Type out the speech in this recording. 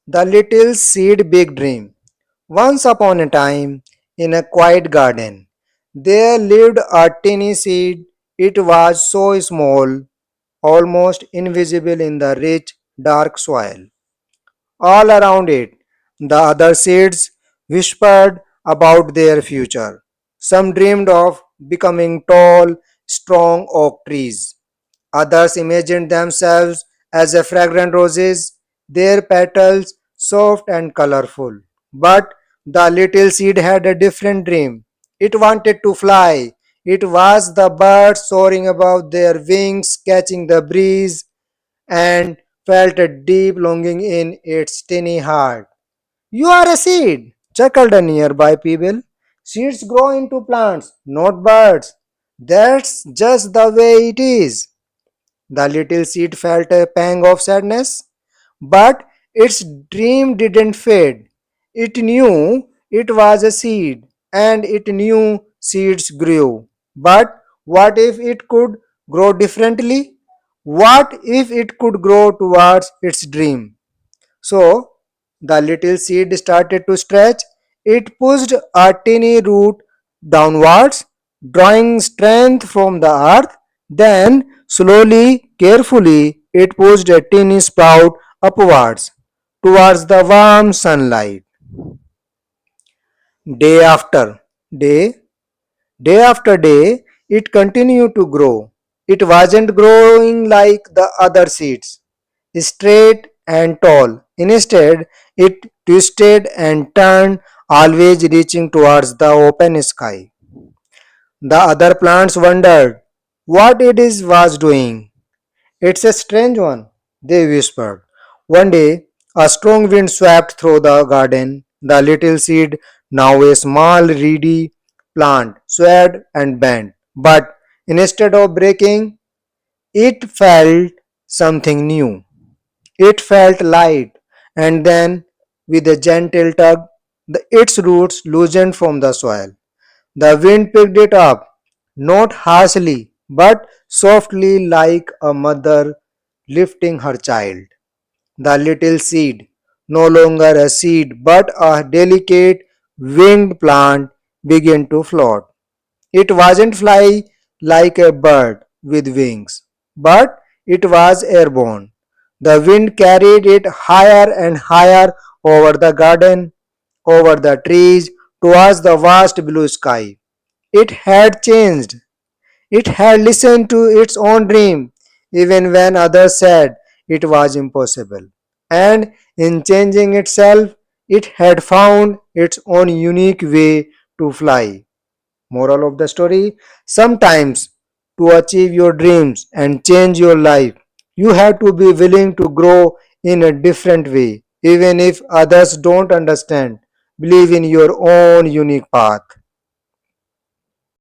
The Little Seed Big Dream. Once upon a time, in a quiet garden, there lived a tiny seed. It was so small, almost invisible in the rich, dark soil. All around it, the other seeds whispered about their future. Some dreamed of becoming tall, strong oak trees. Others imagined themselves as a fragrant roses, their petals soft and colorful. But the little seed had a different dream. It wanted to fly. It was the bird soaring above their wings, catching the breeze, and felt a deep longing in its tiny heart. You are a seed, chuckled a nearby pebble. Seeds grow into plants, not birds. That's just the way it is. The little seed felt a pang of sadness, but its dream didn't fade. It knew it was a seed, and it knew seeds grew. But what if it could grow differently? What if it could grow towards its dream? So the little seed started to stretch. It pushed a tiny root downwards, drawing strength from the earth. Then, slowly, carefully, it pushed a tiny sprout upwards towards the warm sunlight. Day after day, day after day, it continued to grow. It wasn't growing like the other seeds, straight and tall. Instead, it twisted and turned, always reaching towards the open sky. The other plants wondered what it is was doing. It's a strange one, they whispered. One day, a strong wind swept through the garden. The little seed, now a small reedy plant, swayed and bent. But instead of breaking, it felt something new. It felt light, and then, with a gentle tug, its roots loosened from the soil. The wind picked it up, not harshly, but softly like a mother lifting her child. The little seed, no longer a seed but a delicate winged plant, began to float. It wasn't fly like a bird with wings, but it was airborne. The wind carried it higher and higher over the garden, over the trees, towards the vast blue sky. It had changed. It had listened to its own dream, even when others said it was impossible. And in changing itself, it had found its own unique way to fly. Moral of the story: sometimes to achieve your dreams and change your life, you have to be willing to grow in a different way, even if others don't understand. Believe in your own unique path.